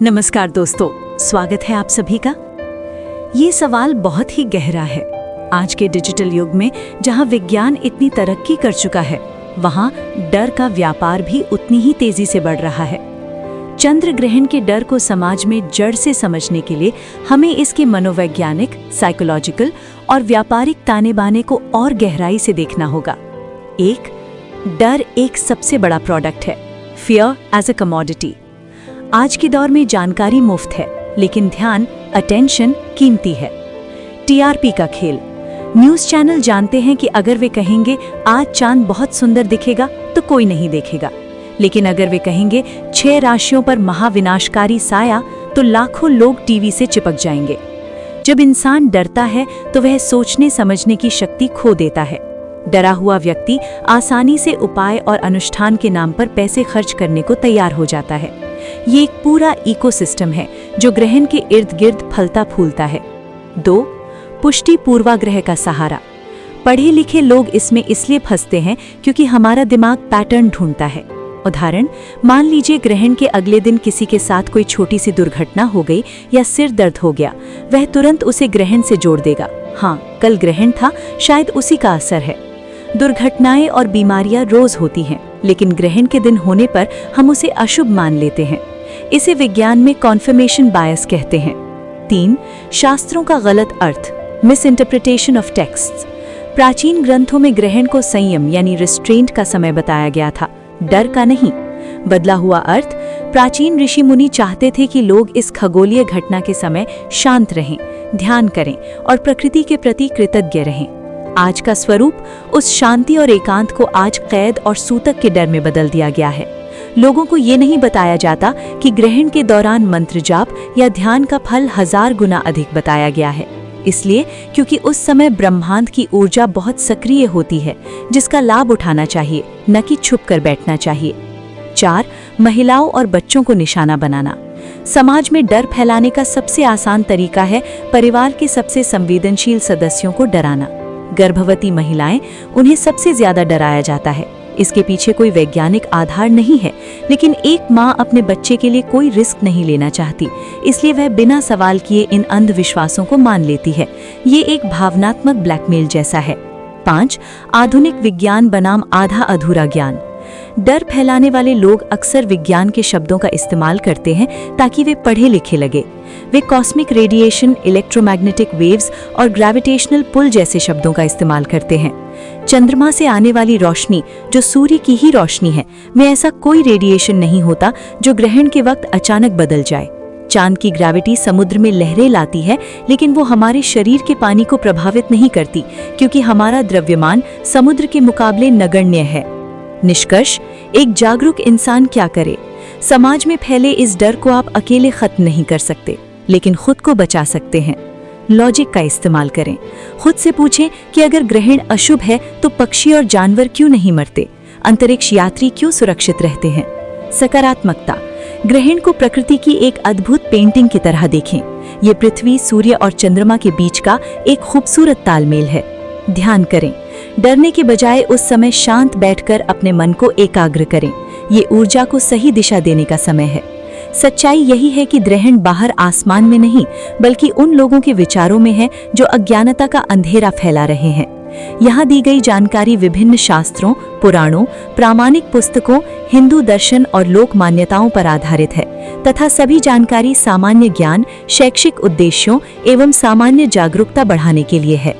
नमस्कार दोस्तों, स्वागत है आप सभी का। ये सवाल बहुत ही गहरा है। आज के डिजिटल युग में जहां विज्ञान इतनी तरक्की कर चुका है, वहां डर का व्यापार भी उतनी ही तेजी से बढ़ रहा है। चंद्र ग्रहण के डर को समाज में जड़ से समझने के लिए हमें इसके मनोवैज्ञानिक, साइकोलॉजिकल और व्यापारिक ताने बाने को और गहराई से देखना होगा। डर एक सबसे बड़ा प्रोडक्ट है, फियर एज अ कमोडिटी। आज के दौर में जानकारी मुफ्त है, लेकिन ध्यान, अटेंशन कीमती है। टीआरपी का खेल। न्यूज़ चैनल जानते हैं कि अगर वे कहेंगे आज चांद बहुत सुंदर दिखेगा तो कोई नहीं देखेगा, लेकिन अगर वे कहेंगे 6 राशियों पर महाविनाशकारी साया तो लाखों लोग टीवी से चिपक जाएंगे। जब इंसान डरता है तो वह सोचने समझने की शक्ति खो देता है। डरा हुआ व्यक्ति आसानी से उपाय और अनुष्ठान के नाम पर पैसे खर्च करने को तैयार हो जाता है। ये एक पूरा इकोसिस्टम है जो ग्रहण के इर्द गिर्द फलता फूलता है। 2. पुष्टि पूर्वाग्रह का सहारा। पढ़े लिखे लोग इसमें इसलिए फंसते हैं क्योंकि हमारा दिमाग पैटर्न ढूंढता है। उदाहरण, मान लीजिए ग्रहण के अगले दिन किसी के साथ कोई छोटी सी दुर्घटना हो गई या सिर दर्द हो गया, वह तुरंत उसे ग्रहण से जोड़ देगा। हाँ, कल ग्रहण था, शायद उसी का असर है। दुर्घटनाएं और बीमारियां रोज होती हैं, लेकिन ग्रहण के दिन होने पर हम उसे अशुभ मान लेते हैं। इसे विज्ञान में कॉन्फर्मेशन बायस कहते हैं। 3. शास्त्रों का गलत अर्थ, मिस इंटरप्रिटेशन ऑफ टेक्स्ट्स। प्राचीन ग्रंथों में ग्रहण को संयम यानी रिस्ट्रेंट का समय बताया गया था, डर का नहीं। बदला हुआ अर्थ, प्राचीन ऋषि मुनि चाहते थे कि लोग इस खगोलीय घटना के समय शांत रहें, ध्यान करें और प्रकृति के प्रति कृतज्ञ रहें। आज का स्वरूप उस शांति और एकांत को आज कैद और सूतक के डर में बदल दिया गया है। लोगों को ये नहीं बताया जाता कि ग्रहण के दौरान मंत्र जाप या ध्यान का फल 1000 गुना अधिक बताया गया है, इसलिए क्योंकि उस समय ब्रह्मांड की ऊर्जा बहुत सक्रिय होती है, जिसका लाभ उठाना चाहिए, न कि छुप कर बैठना चाहिए। 4. महिलाओं और बच्चों को निशाना बनाना। समाज में डर फैलाने का सबसे आसान तरीका है परिवार के सबसे संवेदनशील सदस्यों को डराना। गर्भवती महिलाएं, उन्हें सबसे ज्यादा डराया जाता है। इसके पीछे कोई वैज्ञानिक आधार नहीं है, लेकिन एक माँ अपने बच्चे के लिए कोई रिस्क नहीं लेना चाहती, इसलिए वह बिना सवाल किए इन अंधविश्वासों को मान लेती है। ये एक भावनात्मक ब्लैकमेल जैसा है। 5. आधुनिक विज्ञान बनाम आधा अधूरा ज्ञान। डर फैलाने वाले लोग अक्सर विज्ञान के शब्दों का इस्तेमाल करते हैं ताकि वे पढ़े लिखे लगे। वे कॉस्मिक रेडिएशन, इलेक्ट्रोमैग्नेटिक वेव्स और ग्रेविटेशनल पुल जैसे शब्दों का इस्तेमाल करते हैं। चंद्रमा से आने वाली रोशनी, जो सूर्य की ही रोशनी है, में ऐसा कोई रेडिएशन नहीं होता जो ग्रहण के वक्त अचानक बदल जाए। चांद की ग्रेविटी समुद्र में लहरें लाती है, लेकिन वो हमारे शरीर के पानी को प्रभावित नहीं करती, क्योंकि हमारा द्रव्यमान समुद्र के मुकाबले नगण्य है। निष्कर्ष, एक जागरूक इंसान क्या करे? समाज में फैले इस डर को आप अकेले खत्म नहीं कर सकते, लेकिन खुद को बचा सकते हैं। लॉजिक का इस्तेमाल करें। खुद से पूछें कि अगर ग्रहण अशुभ है तो पक्षी और जानवर क्यों नहीं मरते? अंतरिक्ष यात्री क्यों सुरक्षित रहते हैं? सकारात्मकता। ग्रहण को प्रकृति की एक अद्भुत पेंटिंग की तरह देखें। ये पृथ्वी, सूर्य और चंद्रमा के बीच का एक खूबसूरत तालमेल है। ध्यान करें। डरने के बजाय उस समय शांत बैठकर अपने मन को एकाग्र करें। ये ऊर्जा को सही दिशा देने का समय है। सच्चाई यही है कि ग्रहण बाहर आसमान में नहीं, बल्कि उन लोगों के विचारों में है जो अज्ञानता का अंधेरा फैला रहे हैं। यहाँ दी गई जानकारी विभिन्न शास्त्रों, पुराणों, प्रामाणिक पुस्तकों, हिंदू दर्शन और लोक मान्यताओं पर आधारित है, तथा सभी जानकारी सामान्य ज्ञान, शैक्षिक उद्देश्यों एवं सामान्य जागरूकता बढ़ाने के लिए है।